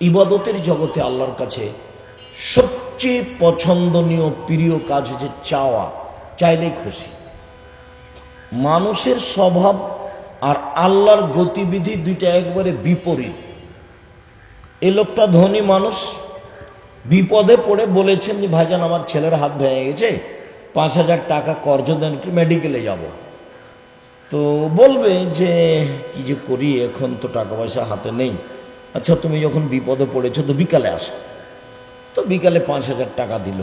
ইবাদতের জগতে আল্লাহর কাছে সবচেয়ে পছন্দনীয় প্রিয় কাজ হচ্ছে চাওয়া, চাইলেই খুশি। মানুষের স্বভাব আর আল্লাহর গতিবিধি দুইটা একবারে বিপরীত। এই লোকটা ধনী মানুষ, বিপদে পড়ে বলেছেন যে ভাইজান আমার ছেলের হাত ভেঙে গেছে, 5,000 টাকা কর্জ দেন, একটু মেডিকেলে যাব। তো বলবে যে কি যে করি, এখন তো টাকা পয়সা হাতে নেই। আচ্ছা তুমি যখন বিপদে পড়েছো তো বিকালে আসো। তো বিকালে 5,000 টাকা দিল।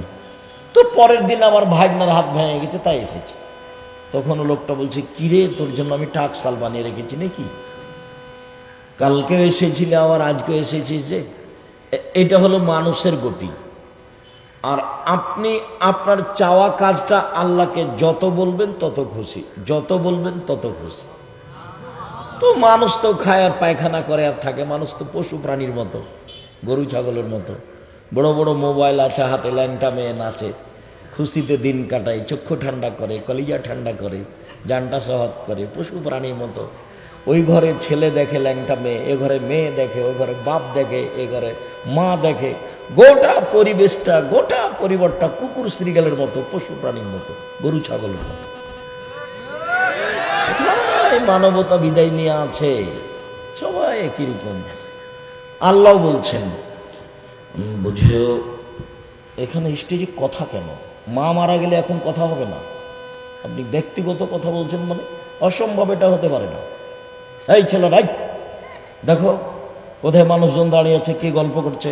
তো পরের দিন আবার ভাইগনার হাত ভেঙে গেছে, তাই এসেছে। তখন লোকটা বলছে কিরে তোর জন্য আমি টাকশাল বানিয়ে রেখেছি নাকি, কালকেও এসেছিলে আবার আজকেও এসেছিস যে। এটা হলো মানুষের গতি। আর আপনি আপনার চাওয়া কাজটা আল্লাহকে যত বলবেন তত খুশি, যত বলবেন তত খুশি। তো মানুষ তো খায় আর পায়খানা করে আর থাকে, মানুষ তো পশু প্রাণীর মতো, গরু ছাগলের মতো। বড় বড় মোবাইল আছে হাতে, ল্যাংটা মেয়ে নাচে, খুশিতে দিন কাটায়, চক্ষু ঠান্ডা করে, কলিজা ঠান্ডা করে, জানটা সহজ করে, পশু প্রাণীর মতো। ওই ঘরে ছেলে দেখে ল্যাংটা মেয়ে, এ ঘরে মেয়ে দেখে, ওই ঘরে বাপ দেখে, এ ঘরে মা দেখে। গোটা পরিবেশটা, গোটা পরিবারটা কুকুর শ্রীগালের মতো, পশু প্রাণীর মতো, গরু ছাগলের মতো। মানবতা বিদায় নিয়ে আছে, সবাই একই রকম। আল্লাহ বলছেন বুঝেও, এখানে স্টেজে কথা কেন? মা মারা গেলে এখন কথা হবে না? আপনি ব্যক্তিগত কথা বলছেন মানে অসম্ভব, এটা হতে পারে না। এই ছেলেরাই দেখো কোথায় মানুষজন দাঁড়িয়ে আছে, কে গল্প করছে,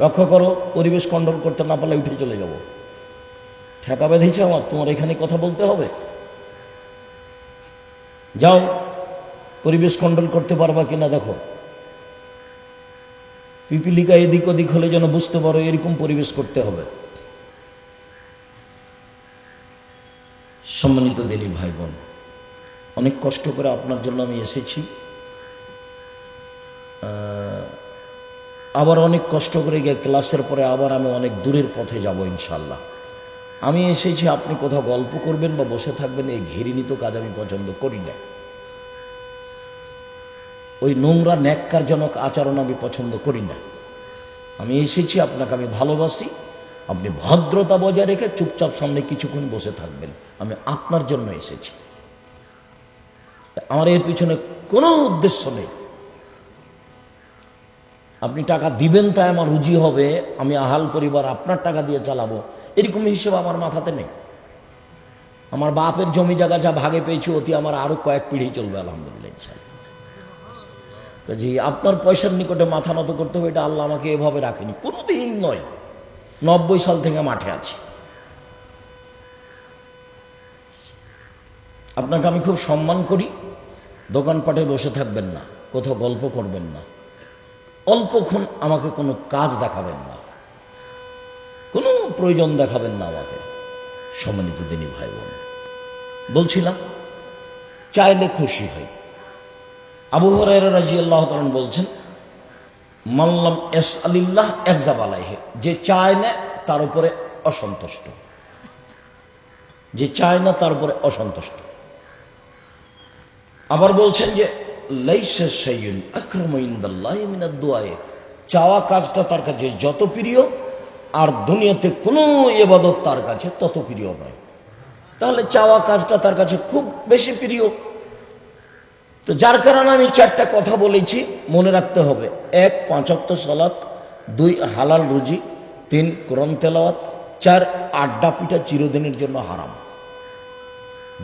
রক্ষা করো। পরিবেশ কন্ট্রোল করতে না পারলে উঠে চলে যাব। ঠেকা বেঁধেছে আমার, তোমার এখানে কথা বলতে হবে। যাও পরিবেশ কন্ট্রোল করতে পারবা কিনা দেখো। পিপিলিকা এদিক ওদিক হলে যেন বুঝতে পারো এরকম পরিবেশ করতে হবে। সম্মানিত দিনী ভাই বোন, অনেক কষ্ট করে আপনার জন্য আমি এসেছি, আবার অনেক কষ্ট করে গিয়ে ক্লাসের পরে আবার আমি অনেক দূরের পথে যাব ইনশাল্লাহ। আমি এসেছি আপনি কোথাও গল্প করবেন বা বসে থাকবেন, এই ঘৃণিত কাজ আমি পছন্দ করি না। ওই নোংরা ন্যাক্কারজনক আচরণ আমি পছন্দ করি না। আমি এসেছি, আপনাকে আমি ভালোবাসি, আপনি ভদ্রতা বজায় রেখে চুপচাপ সামনে কিছুক্ষণ বসে থাকবেন। আমি আপনার জন্য এসেছি, আমার এর পিছনে কোনো উদ্দেশ্য নেই। আপনি টাকা দিবেন তাই আমার রুজি হবে, আমি আহাল পরিবার আপনার টাকা দিয়ে চালাবো, এরকম হিসেবে আমার মাথাতে নেই। আমার বাপের জমি জায়গা যা ভাগে পেয়েছি অতি আমার আরো কয়েক পিঢ়ি চলবে আলহামদুলিল্লাহ ইনশাআল্লাহ। জি, আপনার পয়সার নিকটে মাথা নত করতে হবে, এটা আল্লাহ আমাকে এভাবে রাখেনি, কোনোদিন নয়। 90 সাল থেকে মাঠে আছি। আপনাকে আমি খুব সম্মান করি। দোকানপাটে বসে থাকবেন না, কোথাও গল্প করবেন না, অল্পক্ষণ আমাকে কোনো কাজ দেখাবেন না, কোনো প্রয়োজন দেখাবেন না আমাকে। সম্মানিত দিনী ভাই বোন, বলছিলাম চাইলে খুশি হয়। আবু হুরায়রা রাদিয়াল্লাহু তাআলা বলছেন মাল্লাম ইয়াসআলিল্লাহ ইয়াগযাব আলাইহি, যে চায় না তার উপরে অসন্তুষ্ট, যে চায় না তার উপরে অসন্তুষ্ট। আবার বলছেন যে লাইসা শাইউন আকরামু ইনদাল্লাহি মিনাদ দুআ, চাওয়া কাজটা তার কাছে যত প্রিয় আর দুনিয়াতে কোনো ইবাদত তার কাছে তত প্রিয় নয়। তাহলে চাওয়া কাজটা তার কাছে খুব বেশি প্রিয়। তো যার কারণে আমি 4টা কথা বলেছি, মনে রাখতে হবে। 1 5 ওয়াক্ত সালাত, 2 হালাল রুজি, 3 কোরআন তেলাওয়াত, 4 আড্ডা পিটা চিরদিনের জন্য হারাম।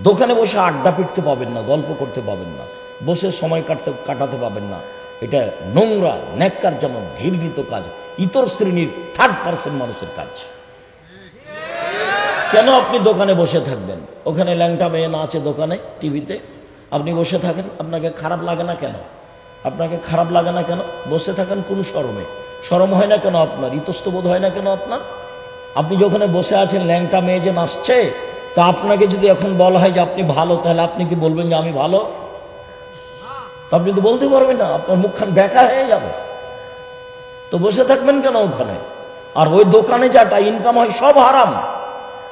দোকানে বসে আড্ডা পিটতে পাবেন না, গল্প করতে পাবেন না, বসে সময় কাটাতে পাবেন না। এটা নোংরা ন্যাক্কারজনক ঘৃণিত কাজ, ইতর শ্রেণীর 3rd পার্সন মানুষের কাজ। কেন আপনি দোকানে বসে থাকবেন? ওখানে ল্যাংটা মেয়ে না আছে দোকানে, টিভিতে আপনি বসে থাকেন, আপনাকে খারাপ লাগে না কেন? আপনাকে খারাপ লাগে না কেন? বসে থাকেন কোন শরমে? শরম হয় না কেন আপনার? ইতস্তবোধ হয় না কেন আপনার? আপনি যখন বসে আছেন, ল্যাংটা মেয়ে যে নাচছে, তা আপনাকে যদি এখন বলা হয় যে আপনি ভালো, তাহলে আপনি কি বলবেন যে আমি ভালো? আপনি তো বলতে পারবেন না, আপনার মুখখান বেকা হয়ে যাবে। তো বসে থাকবেন কেন ওখানে? আর ওই দোকানে যাটা ইনকাম হয় সব হারাম।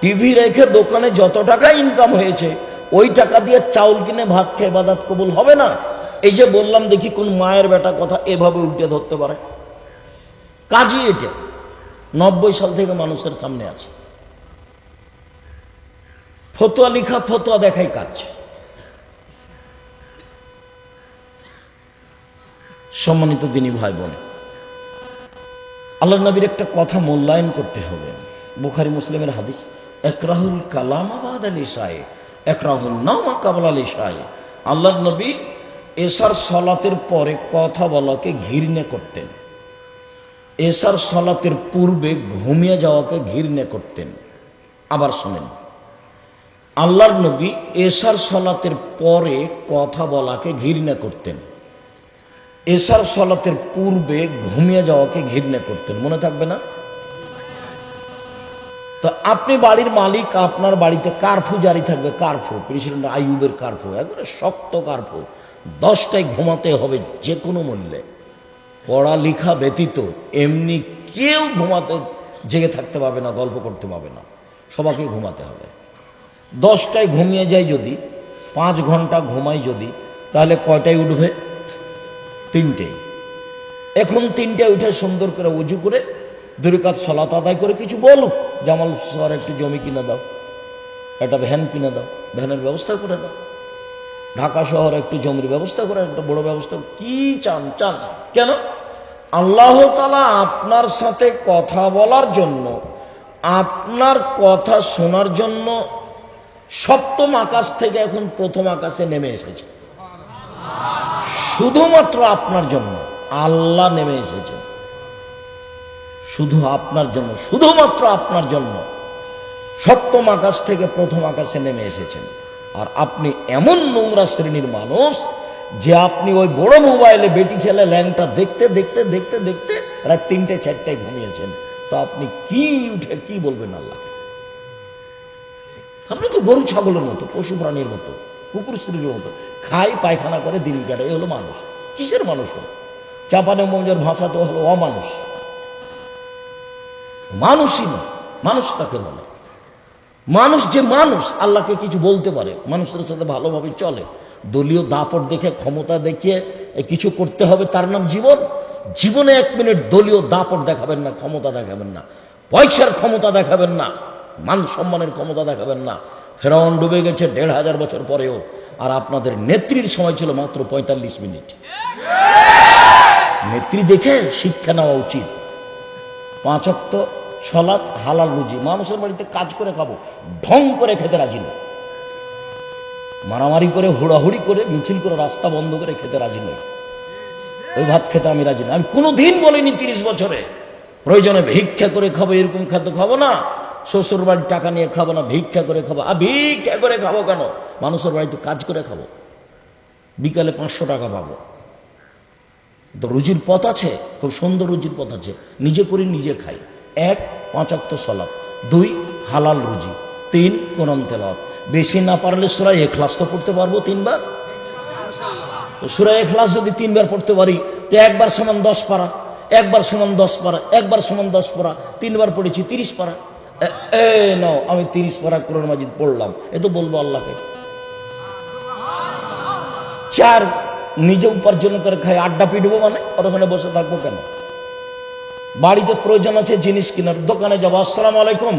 টিভি রেখে দোকানে যত টাকা ইনকাম হয়েছে ওই টাকা দিয়ে চাউল কিনে ভাত খেয়ে ইবাদত কবুল হবে না। এই যে বললাম, দেখি কোন মায়ের বেটা কথা এভাবে উল্টে ধরতে পারে। কাজই এটা। 90 সাল থেকে মানুষের সামনে আছে। ফতোয়া লিখা, ফতোয়া দেখাই কাজ। সম্মানিত দিনী ভাই বোন, আল্লাহ নবীর একটা কথা মূল্যায়ন করতে হবে। বুখারী মুসলিমের হাদিস, একরাহুল কালামা বাদাল ইশায়ে একরাহুন নাওমা কাবলাল ইশায়ে। আল্লাহ নবী এশার সালাতের পরে কথা বলাকে ঘৃণা করতেন, এশার সালাতের পূর্বে ঘুমিয়ে যাওয়াকে ঘৃণা করতেন। আবার শুনেন, আল্লাহর নবী এশার সালাতের পরে কথা বলাকে ঘৃণা করতেন, এশার সালাতের পূর্বে ঘুমিয়ে যাওয়াকে ঘৃণা করতেন। মনে থাকবে না? তো আপনি বাড়ির মালিক, আপনার বাড়িতে কারফু জারি থাকবে, কারফু, প্রেসিডেন্ট আইয়ুবের কারফু, একবারে শক্ত কারফু, 10টায় ঘুমাতে হবে যে কোনো মূল্যে। পড়ালেখা ব্যতীত এমনি কেউ ঘুমাতে জেগে থাকতে পারবে না, গল্প করতে পারবে না, সবাইকে ঘুমাতে হবে। 10টায় ঘুমিয়ে যায় যদি, 5 ঘন্টা ঘুমাই যদি, তাহলে কয়টায় উঠবে? 3টে। এখন 3টায় উঠে সুন্দর করে উজু করে 2 রাকাত সালাত আদায় করে কিছু বলুক, জামাল শহরে একটু জমি কিনে দাও, একটা ভ্যান কিনে দাও, ভ্যানের ব্যবস্থা করে দাও, ঢাকা শহরে একটু জমির ব্যবস্থা করে, একটা বড় ব্যবস্থা। কি চান? চান কেন? আল্লাহ তাআলা আপনার সাথে কথা বলার জন্য, আপনার কথা শোনার জন্য 7ম আকাশ থেকে এখন 1ম আকাশে নেমে এসেছে। শুধুমাত্র আপনার জন্য আল্লাহ নেমে এসেছে, শুধু আপনার জন্য, শুধুমাত্র আপনার জন্য 7ম আকাশ থেকে 1ম আকাশে নেমে এসেছেন। আর আপনি এমন নোংরা শ্রেণীর মানুষ যে আপনি ওই বড় মোবাইলে বেটি ছেলে ল্যাংটা দেখতে দেখতে দেখতে দেখতে রাত 3টে 4টায় ঘুমিয়েছেন। তো আপনি কি উঠে কি বলবেন আল্লাহকে? আপনি তো গরু ছাগলের মতো, পশু প্রাণীর মতো, কুকুর স্ত্রীর মতো, খাই পায়খানা করে দিন কাটে। এ হলো মানুষ। কিসের মানুষ? চাপানে মঞ্জের ভাষা তো হলো অমানুষ। মানুষই না, মানুষ তাকে বলে। মানুষ যে মানুষ আল্লাহকে কিছু বলতে পারে, মানুষের সাথে ভালোভাবে চলে, দলীয় দাপট দেখে ক্ষমতা দেখিয়ে কিছু করতে হবে, তার নাম জীবন। জীবনে 1 মিনিট দলীয় দাপট দেখাবেন না, ক্ষমতা দেখাবেন না, পয়সার ক্ষমতা দেখাবেন না, মান সম্মানের ক্ষমতা দেখাবেন না। ফেরাউন ডুবে গেছে 1500 বছর পরেও, আর আপনাদের নেত্রীর সময় ছিল মাত্র 45 মিনিট। নেত্রী দেখে শিক্ষা নেওয়া উচিত। 5 ওয়াক্ত সালাত, হালাল রুজি। মানুষের বাড়িতে কাজ করে খাবো, ঢং করে খেতে রাজি নয়, মারামারি করে, হুড়াহুড়ি করে, মিছিল করে, রাস্তা বন্ধ করে খেতে রাজি নয়। ওই ভাত খেতে আমি রাজি নয়। আমি কোনোদিন বলিনি 30 বছরে প্রয়োজনে ভিক্ষা করে খাবো, এরকম খাদ্য খাবো না, শ্বশুর বাড়ির টাকা নিয়ে খাবো না, ভিক্ষা করে খাবো। আর ভিক্ষা করে খাবো কেন? মানুষের বাড়িতে কাজ করে খাবো, বিকালে 500 টাকা পাবো। তো রুজির পথ আছে, খুব সুন্দর রুজির পথ আছে। নিজে করি, নিজে খাই। 1 5 ওয়াক্ত সালাত, 2 হালাল রুজি, 3 কোরআন তেলাওয়াত। বেশি না পারলে সূরা ইখলাস তো পড়তে পারবো 3 বার। সূরা ইখলাস যদি 3 বার পড়তে পারি, তো 1 বার সমান 10 পারা, 1 বার সমান 10 পারা, 1 বার সমান 10 পারা, 3 বার পড়েছি 30 পারা। নাও, আমি 30 পারা কোরআন মাজিদ পড়লাম। এ তো বলবো আল্লাহকে। 4 নিজে উপার্জন করে খাই, আড্ডা পিটবো মানে? ওখানে বসে থাকবো কেন? বাড়িতে প্রয়োজন আছে জিনিস কেনার, দোকানে যাবো, আসসালামু আলাইকুম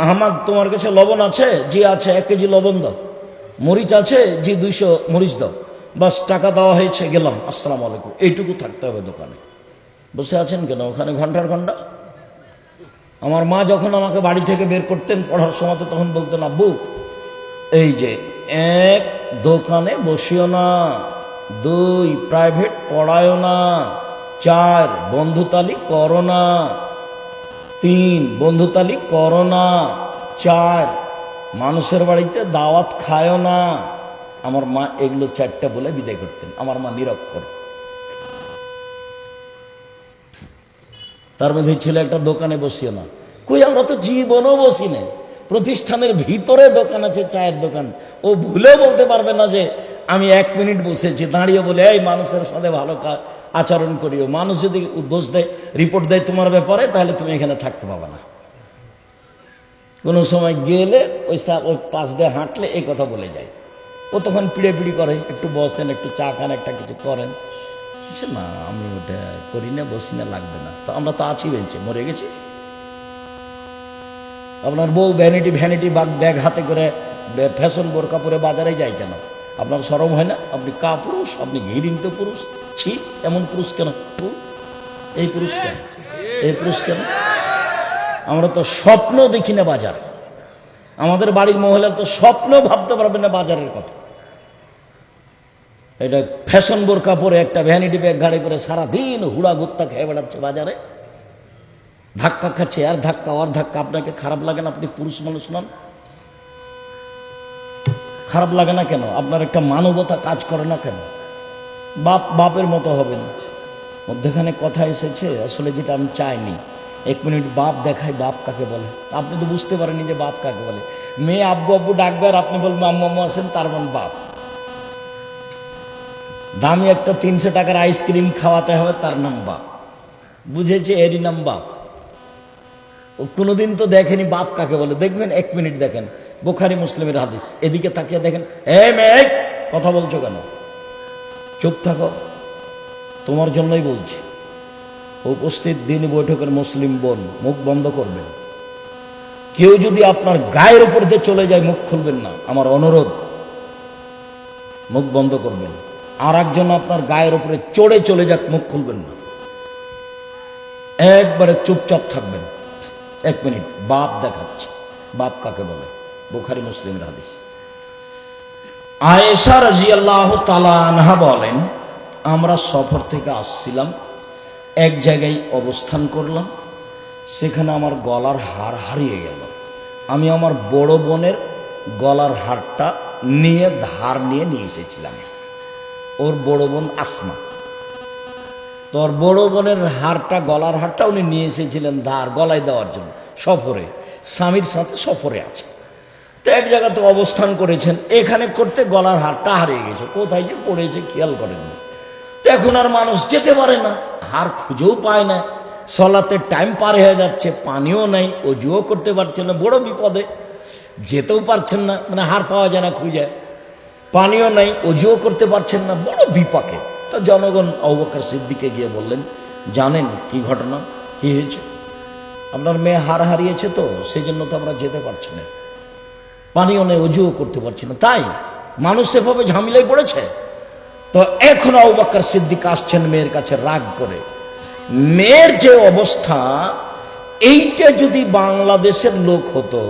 আহমদ, তোমার কাছে লবণ আছে? জি আছে, 1 কেজি লবণ দাও। মরিচ আছে? জি 200 মরিচ দাও। বাস, টাকা দেওয়া হয়েছে, গেলাম, আসসালামু আলাইকুম। এইটুকু থাকতে হবে দোকানে। বসে আছেন কেন ওখানে ঘন্টার ঘন্টা? আমার মা যখন আমাকে বাড়ি থেকে বের করতেন পড়ার সময়, তখন বলতেন, আব্বু এই যে 1 দোকানে বসিও না, 2 প্রাইভেট পড়ায়ও না, 4 বন্ধুতালি করো না, 3 বন্ধুতালি করো না, 4 মানুষের বাড়িতে দাওয়াত খায়ও না। আমার মা এগুলো 4টা বলে বিদায় করতেন। আমার মা নিরক্ষর। তার মধ্যে ছিল একটা দোকানে বসিও না। কই, আমরা তো জীবনও বসি নাই। প্রতিষ্ঠানের ভিতরে দোকান আছে, চায়ের দোকান। ও ভুলেও বলতে পারবে না যে আমি 1 মিনিট বসেছি, দাঁড়িয়ে বলে এই মানুষের সাথে ভালো আচরণ করিও। মানুষ যদি দোষ দেয়, রিপোর্ট দেয় তোমার ব্যাপারে, তাহলে তুমি এখানে থাকতে পাবে না। কোনো সময় গেলে ওই পাশ দিয়ে হাঁটলে এই কথা বলে যায়। ও তখন পিড়ে করে, একটু বসেন, একটু চা খান, একটা কিছু করেন। না আমি ওটা করি না, বসি না, লাগবে না। তো আমরা তো আছি বেঞ্চে, মরে গেছি। আপনার বউ ভ্যানিটি ভ্যানিটি ব্যাগ হাতে করে ফ্যাশন বোরকা পরে বাজারে যায় কেন? আপনার শরম হয় না? আপনি কা পুরুষ, আপনি ঘৃণিত পুরুষ। ছি, এমন পুরুষ কেন? এই পুরুষ কেন? এই পুরুষ কেন? আমরা তো স্বপ্ন দেখি না বাজার। আমাদের বাড়ির মহিলা তো স্বপ্ন ভাবতে পারবে না বাজারের কথা। এটা ফ্যাশন বোরকা পরে একটা ভ্যানিটি ব্যাগ গাড়ি করে সারাদিন হুড়া গুত্তা খেয়ে বেড়াচ্ছে বাজারে, ধাক্কা খাচ্ছে, আর ধাক্কা আর ধাক্কা। আপনাকে খারাপ লাগে না? আপনি পুরুষ মানুষ নন? খারাপ লাগে না কেন? আপনার একটা মানবতা কাজ করে না কেন? বাপের মতো হবেন। মধ্যখানে কথা এসেছে আসলে যেটা আমি চাইনি। 1 মিনিট বাপ দেখাই, বাপ কাকে বলে। আপনি তো বুঝতে পারেননি যে বাপ কাকে বলে। মেয়ে আব্বু আব্বু ডাকবে আর আপনি বলবেন আম্মু আম্মু আছেন, তার মানে বাপ। দামি একটা 300 টাকার আইসক্রিম খাওয়াতে হবে, তার নাম বাপ। বুঝেছে? এরই নাম বাপ। ও কোনোদিন তো দেখেনি বাপ কাকে বলে। দেখবেন, 1 মিনিট দেখেন বুখারী মুসলিমের হাদিস। এদিকে তাকিয়ে দেখেন, মেয়ে কথা বলছো কেন? চুপ থাকো, তোমার জন্যই বলছি। উপস্থিত দিন বৈঠকের মুসলিম বোন, মুখ বন্ধ করবেন। কেউ যদি আপনার গায়ের উপর দিয়ে চলে যায়, মুখ খুলবেন না, আমার অনুরোধ। মুখ বন্ধ করবেন। আর একজন আপনার গায়ের উপরে চড়ে চলে যাক, মুখ খুলবেন না, একবারে চুপচাপ থাকবেন। 1 মিনিট বাপ দেখাচ্ছে। বাপ কাকে বলে? বুখারী মুসলিমের হাদিস। আয়েশা রাদিয়াল্লাহু তাআলা আনহা বলেন, আমরা সফর থেকে আসছিলাম, এক জায়গায় অবস্থান করলাম, সেখানে আমার গলার হার হারিয়ে গেল। আমি আমার বড় বোনের গলার হারটা নিয়ে ধার নিয়ে এসেছিলাম। ওর বড় বোন আসমা। তোর বড় বোনের হারটা, গলার হারটা উনি নিয়ে এসেছিলেন ধার, গলায় দেওয়ার জন্য। সফরে, স্বামীর সাথে সফরে আছে। তো এক জায়গাতে অবস্থান করেছেন, এখানে করতে গলার হারটা হারিয়ে গেছে। কোথায় যে পড়েছে খেয়াল করেননি। তো এখন আর মানুষ যেতে পারে না, হার খুঁজেও পায় না। সলাতের টাইম পার হয়ে যাচ্ছে, পানিও নাই, অজুও করতে পারছে না, বড় বিপদে। যেতেও পারছেন না, মানে হার পাওয়া যায় না খুঁজে। পানিও নাই, অজুও করতে পারছেন না, বড় বিপাকে। তো জনগণ আবু বকর সিদ্দিককে গিয়ে বললেন, জানেন কি ঘটনা, কি হয়েছে? আপনার মেয়ে হার হারিয়েছে, তো সেই জন্য তো আমরা যেতে পারছি না, পানিও নেই, অজুও করতে পারছি না। তাই মানুষ সেভাবে ঝামেলায় পড়েছে। তো এখন আবু বকর সিদ্দিক আসছেন মেয়ের কাছে রাগ করে। মেয়ের যে অবস্থা, এইটা যদি বাংলাদেশের লোক হতো,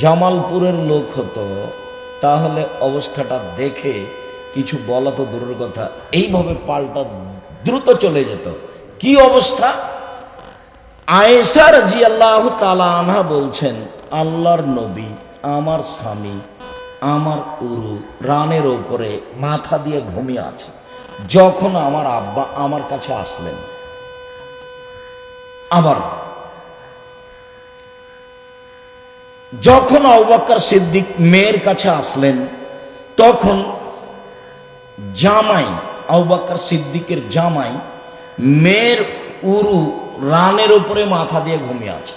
জামালপুরের লোক হতো, তাহলে অবস্থাটা দেখে কিছু বলা তো দূরের কথা, এইভাবে পাল্টা দ্রুত চলে যেত। কি অবস্থা? আয়েশা রাদিয়াল্লাহু তাআলা আনহা বলছেন, আল্লাহর নবী, আমার স্বামী আমার উরু রানের ওপরে মাথা দিয়ে ঘুমিয়ে আছে, যখন আমার আব্বা আমার কাছে আসলেন। আবার যখন আবু বকর সিদ্দিক মেয়ের কাছে আসলেন, তখন জামাই, আবু বকর সিদ্দিকের জামাই মেয়ের উরু রানের উপরে মাথা দিয়ে ঘুমিয়ে আছে।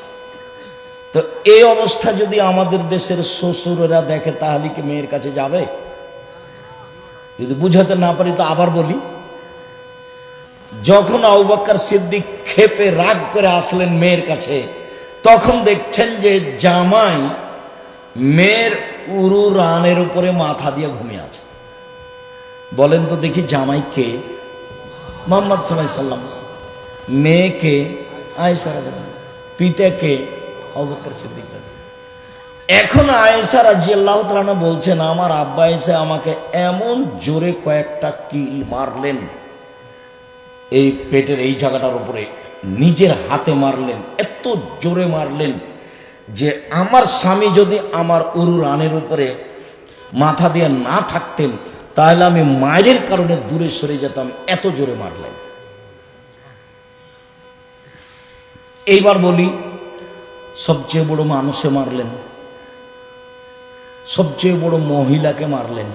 তো এই অবস্থা যদি আমাদের দেশের শ্বশুরেরা দেখে, তাহলে কি মেয়ের কাছে যাবে? যদি বুঝাতে না পারি তো আবার বলি, যখন আবু বকর সিদ্দিক ক্ষেপে রাগ করে আসলেন মেয়ের কাছে, তখন দেখছেন যে জামাই মেয়ের উরু রানের উপরে মাথা দিয়ে ঘুমিয়ে আছে। বলেন তো দেখি, জামাই কে? মুহাম্মদ সাল্লাল্লাহু আলাইহি সাল্লাম। মেয়ে কে? আয়েশা রাদিয়াল্লাহু আনহা। পিতা কে? আবু বকর সিদ্দিক। এখন আয়েশা রাদিয়াল্লাহু তাআলা বলছেন, আমার আব্বা এসে আমাকে এমন জোরে কয়েকটা কিল মারলেন, এই পেটের এই জায়গাটার উপরে নিজের হাতে মারলেন, এত জোরে মারলেন যে আমার স্বামী যদি আমার উরু রানের উপরে মাথা দিয়ে না থাকতেন, তাহলে আমি মায়ের কারণে দূরে সরে যেতাম, এত জোরে মারলেন। এইবার বলি, সবচেয়ে বড় মানুষে মারলেন, সবচেয়ে বড় মহিলাকে মারলেন,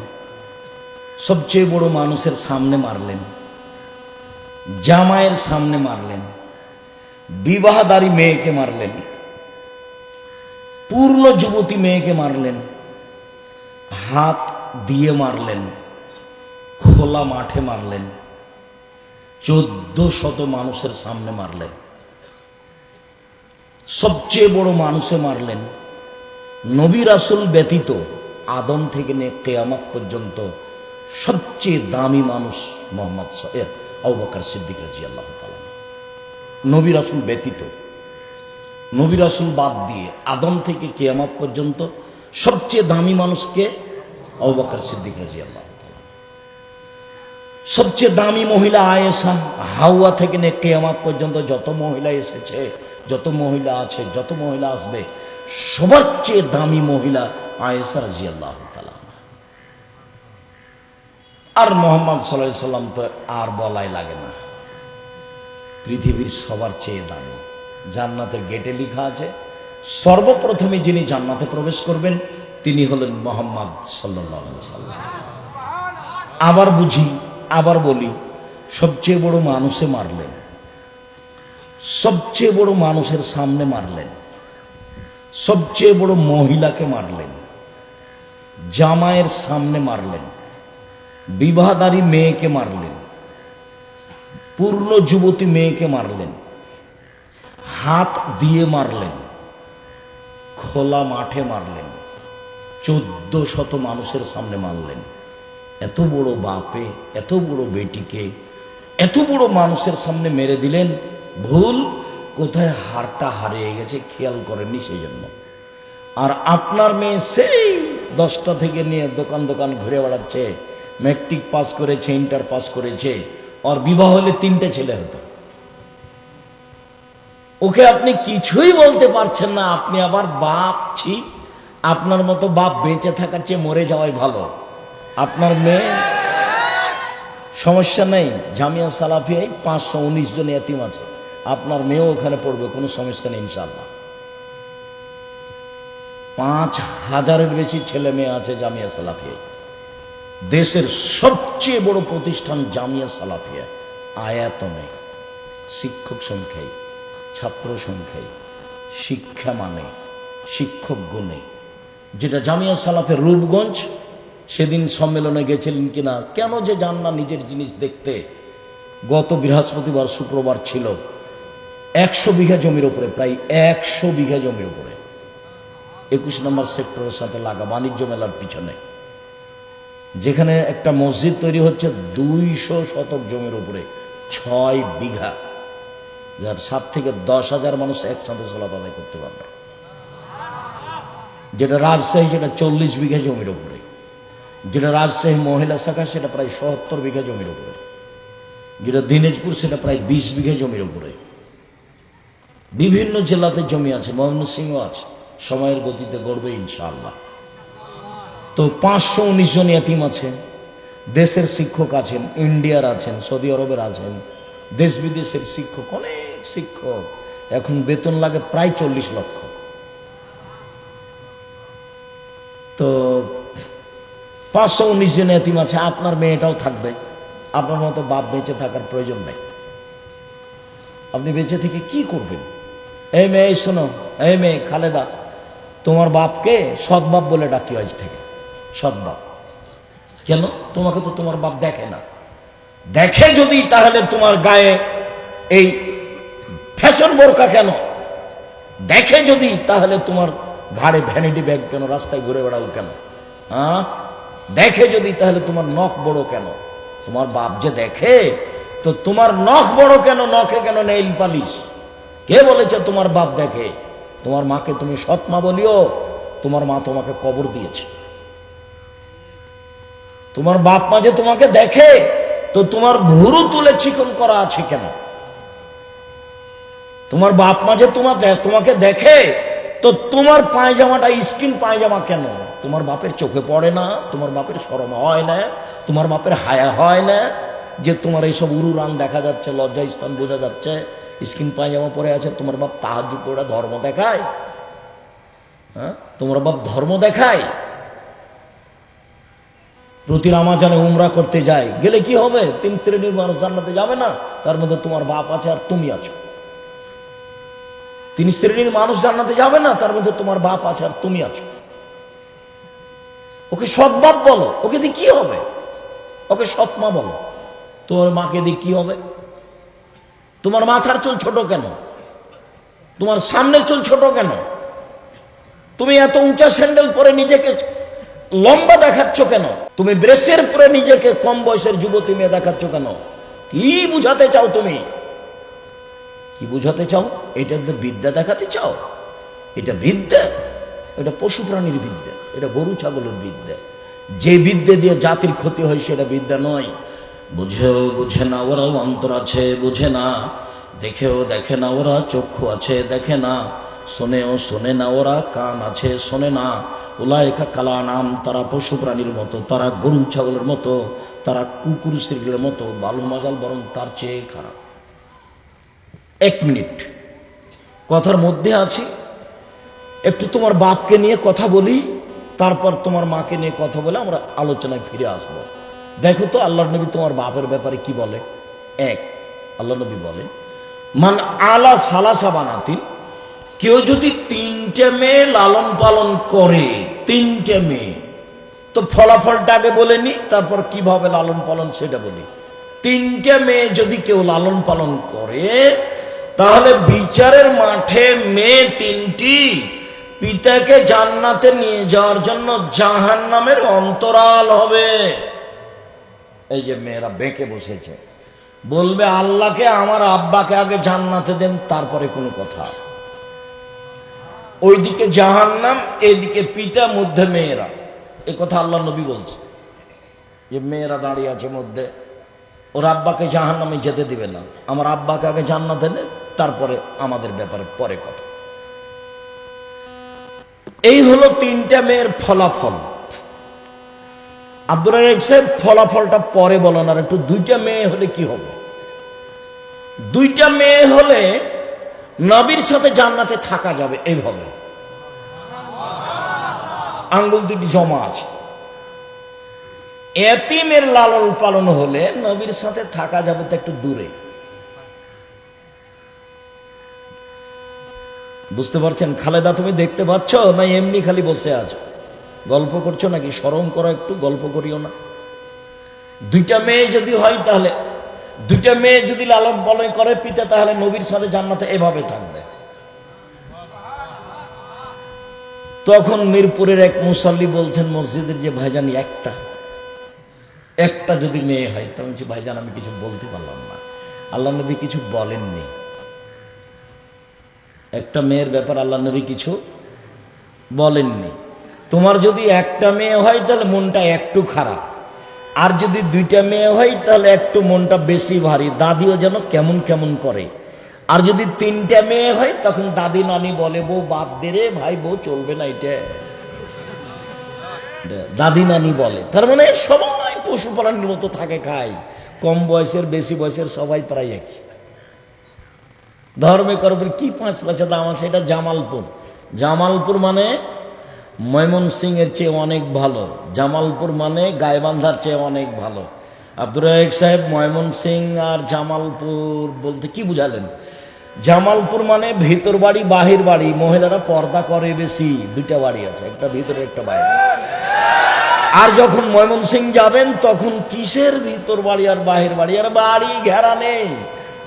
সবচেয়ে বড় মানুষের সামনে মারলেন, জামাইয়ের সামনে মারলেন, বিবাহদারী মেয়েকে মারলেন, পূর্ণ যুবতী মেয়েকে মারলেন, হাত দিয়ে মারলেন, খোলা মাঠে মারলেন, 1400 মানুষের সামনে মারলেন। সবচেয়ে বড় মানুষে মারলেন। নবী রাসূল ব্যতীত আদম থেকে নিয়ে কিয়ামত পর্যন্ত সবচেয়ে দামি মানুষ মোহাম্মদ আবু বকর সিদ্দিক রাদিয়াল্লাহু তাআলা। নবী রাসূল ব্যতীত, নবী রাসূল বাদ দিয়ে আদম থেকে কিয়ামত পর্যন্ত সবচেয়ে দামি মানুষকে আবু বকর সিদ্দিক রাদিয়াল্লাহু তাআলা। সবচেয়ে দামি মহিলা আয়েশা, হাওয়া থেকে নিয়ে কিয়ামত পর্যন্ত যত মহিলা এসেছে, যত মহিলা আছে, যত মহিলা আসবে, সবার চেয়ে দামি মহিলা আয়েশা রাদিয়াল্লাহু তাআলা। আর মুহাম্মদ সাল্লাল্লাহু আলাইহি সাল্লাম তো আর বলাই লাগে না, পৃথিবীর সবার চেয়ে দামি। জান্নাতের গেটে লেখা আছে সর্বপ্রথমে যিনি জান্নাতে প্রবেশ করবেন তিনি হলেন মুহাম্মদ সাল্লাল্লাহু আলাইহি সাল্লাম। আবার বুঝি, আবার বলি, সবচেয়ে বড় মানুষে মারলেন, সবচেয়ে বড় মানুষের সামনে মারলেন, সবচেয়ে বড় মহিলাকে মারলেন, জামাইয়ের সামনে মারলেন, বিবাহদারী মেয়েকে মারলেন, পূর্ণ যুবতী মেয়েকে মারলেন, হাত দিয়ে মারলেন, খোলা মাঠে মারলেন, 1400 মানুষের সামনে মারলেন। এত বড় বাপে, এত বড় বেটিকে এত বড় মানুষের সামনে মেরে দিলেন। ভুল কোথায় হারটা হারিয়ে গেছে খেয়াল করেননি, সেই জন্য। আর আপনার মেয়ে সেই 10টা থেকে নিয়ে দোকান দোকান ঘুরে বেড়াচ্ছে, ম্যাট্রিক পাস করেছে, ইন্টার পাস করেছে, আর বিবাহ হলে 3টে ছেলে হতো। ওকে আপনি কিছুই বলতে পারছেন না, আপনি আবার বাপ ছি, আপনার মতো বাপ বেঁচে থাকার চেয়ে মরে যাওয়াই ভালো। আপনার মেয়ে সমস্যা নেই, জামিয়া সালাফিয়ায় 519 জন এতিম আছে, আপনার মেয়েও ওখানে পড়বে, কোনো সমস্যা নেই ইনশাআল্লাহ। 5000-এর বেশি ছেলে মেয়ে আছে জামিয়া সালাফিয়ায়। দেশের সবচেয়ে বড় প্রতিষ্ঠান জামিয়া সালাফিয়া, আয়াতনে, শিক্ষক সংখ্যায়, ছাত্র সংখ্যায়, শিক্ষা মানে, শিক্ষক গুণে। যেটা জামিয়া সালাফের রূপগঞ্জ, সেদিন সম্মেলনে গেছিলেন কিনা, কেন যে যান না নিজের জিনিস দেখতে। গত বৃহস্পতিবার শুক্রবার ছিল, 100 বিঘা জমির উপরে, প্রায় 100 বিঘা জমির উপরে, 21 নম্বর সেক্টরের সাথে লাগা বাণিজ্য মেলার পিছনে, যেখানে একটা মসজিদ তৈরি হচ্ছে 200 শতক জমির উপরে, 6 বিঘা, যার 7 থেকে 10,000 মানুষ একসাথে সালাত আদায় করতে পারবে। যেটা রাজশাহী, সেটা 40 বিঘা জমির উপরে। যেটা রাজশাহী মহিলা শাখা, সেটা প্রায় 70 বিঘা জমির উপরে। যেটা দিনাজপুর, সেটা প্রায় 20 বিঘা জমির উপরে। বিভিন্ন জেলাতে জমি আছে, ময়মনসিংহ আছে, সময়ের গতিতে গড়বে ইনশাআল্লাহ। তো 519 জন এতিম আছেন, দেশের শিক্ষক আছেন, ইন্ডিয়ার আছেন, সৌদি আরবের আছেন, দেশ বিদেশের শিক্ষক, অনেক শিক্ষক। এখন বেতন লাগে প্রায় 40 লক্ষ। তো 519 জন এতিম আছে, আপনার মেয়েটাও থাকবে। আপনার মতো বাপ বেঁচে থাকার প্রয়োজন নেই। আপনি বেঁচে থেকে কি করবেন? এই মেয়ে শোনো, এই মেয়ে খালেদা, তোমার বাপকে সৎ বাপ বলে ডাকি আজ থেকে, সৎ বাপ। কেন? তোমাকে তো তোমার বাপ দেখে না। দেখে যদি, তাহলে তোমার গায়ে এই ফ্যাশন বোরকা কেন? দেখে যদি, তাহলে তোমার ঘাড়ে ভ্যানিটি ব্যাগ কেন? রাস্তায় ঘুরে বেড়াও কেন? হ্যাঁ, দেখে যদি, তাহলে তোমার নখ বড় কেন? তোমার বাপ যে দেখে, তো তোমার নখ বড় কেন? নখে কেন নেইল পালিশ? কে বলেছে তোমার বাপ দেখে? তোমার মাকে তুমি সৎ মা বলিও, তোমার মা তোমাকে কবর দিয়েছে। তোমার বাপ মা যে তোমাকে দেখে, তো তোমার ভুরু তুলে চিকন করা আছে কেন? তোমার বাপ মা যে তোমাকে দেখে, তো তোমার পায়জামাটা স্কিন পায়জামা কেন? তোমার বাপের চোখে পড়ে না? তোমার বাপের শরম হয় না? তোমার বাপের হায়া হয় না যে তোমার এইসব উরুরান দেখা যাচ্ছে, লজ্জা স্থান বোঝা যাচ্ছে, স্কিন পায়জামা পরে আছে? তোমার বাপ তাহাজ্জুদ পড়ে ধর্ম দেখায়? হ্যাঁ, তোমার বাপ ধর্ম দেখায়? প্রতি রমাজানে উমরা করতে যায়, গেলে কি হবে? 3 শ্রেণীর মানুষ জান্নাতে যাবে না, তার মধ্যে তোমার বাপ আছে আর তুমি আছো। 3 শ্রেণীর মানুষ জান্নাতে যাবে না, তার মধ্যে তোমার বাপ আছে আর তুমি আছো। ওকে সৎ বাপ বলো, ওকে দিয়ে কি হবে? ওকে সৎ মা বলো। তোমার মাকে দিয়ে কি হবে? তোমার মাথার চুল ছোট কেন? তোমার সামনের চুল ছোট কেন? তুমি এত উঁচা স্যান্ডেল পরে নিজেকে লম্বা দেখাচ্ছ কেন? তুমি ব্রেসের পরে নিজেকে কম বয়সের যুবতী মেয়ে দেখাচ্ছ কেন? কি বুঝাতে চাও তুমি? কি বুঝাতে চাও? এটা বিদ্যা দেখাতে চাও? এটা বিদ্যা? এটা পশু প্রাণীর বিদ্যা, এটা গরু ছাগলের বিদ্যা। যে বিদ্যা দিয়ে জাতির ক্ষতি হয় সেটা বিদ্যা নয়। বুঝেও বুঝে না ওরা, অন্তর আছে বুঝে না। দেখেও দেখে না ওরা, চক্ষু আছে দেখে না। শোনেও শোনে না ওরা, কান আছে শোনে না। উলাইকা কালা নাম, তারা পশু প্রাণীর মতো, তারা গরু ছাগলের মতো, তারা কুকুর শ্রীগুলোর মতো। বালু মাজাল বরং তার চেয়ে খারাপ। 1 মিনিট কথার মধ্যে আছি, একটু তোমার বাপকে নিয়ে কথা বলি, তারপর তোমার মাকে নিয়ে কথা বলে আমরা আলোচনায় ফিরে আসব। দেখো তো আল্লাহর নবী তোমার বাপের ব্যাপারে কি বলে। আল্লাহ নবী বলে, মান আলা সালাসা বানাতিন, কেউ যদি 3টে মেয়ে লালন পালন করে, 3টে মেয়ে, তো ফলাফলটা আগে বলে নি, তারপর কিভাবে লালন পালন সেটা বলি। 3টে মেয়ে যদি কেউ লালন পালন করে, তাহলে বিচারের মাঠে মেয়ে 3টি পিতাকে জান্নাতে নিয়ে যাওয়ার জন্য জাহান্নামের অন্তরাল হবে। এই যে মেয়েরা বেঁকে বসেছে, বলবে আল্লাহকে আমার আব্বাকে আগে জান্নাতে দেন, তারপরে কোনো কথা। ওইদিকে জাহান্নাম, এইদিকে পিতা, মধ্যে মেয়েরা। এ কথা আল্লাহ নবী বলছে যে মেয়েরা দাঁড়িয়ে আছে মধ্যে, ওর আব্বাকে জাহান্নামে যেতে দিবে না, আমার আব্বাকে আগে জান্নাতে দেন, তারপরে আমাদের ব্যাপারে পরে কথা। এই হলো 3টা মেয়ের ফলাফল। আব্দুর রাজ্জাক সাহেব ফলাফলটা পরে বলেন, আর একটু 2টা মেয়ে হলে কি হবে? 2টা মেয়ে হলে নবীর সাথে জান্নাতে থাকা যাবে। এইভাবে আঙ্গুল 2টি জমা আছে। এতিমের লালন পালন হলে নবীর সাথে থাকা যাবে তো একটু দূরে। বুঝতে পারছেন? খালেদা তুমি দেখতে পাচ্ছ না এমনি খালি বসে আছো? গল্প করছো নাকি? শরম করো একটু, গল্প করিও না। 2টা মেয়ে যদি হয়, তাহলে 2টা মেয়ে যদি লালন পালন করে পিতা, তাহলে নবীর সাথে জান্নাতে এভাবে থাকবে। তখন মিরপুরের এক মুসাল্লি বলছেন মসজিদের, যে ভাইজান একটা যদি মেয়ে হয়, তখন ভাইজান আমি কিছু বলতে পারলাম না, আল্লাহ নবী কিছু বলেননি। একটা মেয়ের ব্যাপার আল্লাহ নবী কিছু বলেননি। তোমার যদি একটা মেয়ে হয় তাহলে মনটা একটু খারাপ, আর যদি 2টা মেয়ে হয় তাহলে একটু মনটা বেশি ভারী, দাদিও যেন কেমন কেমন করে। আর যদি 3টা মেয়ে হয়, তখন দাদি নানি বলে, বউ বাদ দে রে ভাই, বউ চলবে না এটা, দাদি নানি বলে। তার মানে সবাই পশুপালনের মতো থাকে, খায়, কম বয়সের বেশি বয়সের সবাই প্রায় একই। ধর্মে করবেন কি 5 পয়সা দাম আছে, এটা জামালপুর। জামালপুর মানে ময়মনসিংহের চেয়ে অনেক ভালো, জামালপুর মানে গাইবান্ধার চেয়ে অনেক ভালো। আব্দুর রাজ্জাক সাহেব ময়মনসিংহ আর জামালপুর বলতে কি বুঝালেন? জামালপুর মানে ভিতর বাড়ি বাহির বাড়ি, মহিলারা পর্দা করে বেশি। 2টা বাড়ি আছে, একটা ভিতরে একটা বাইরে। আর যখন ময়মনসিংহ যাবেন, তখন কিসের ভিতর বাড়ি আর বাহির বাড়ি, আর বাড়ি ঘেরা নেই,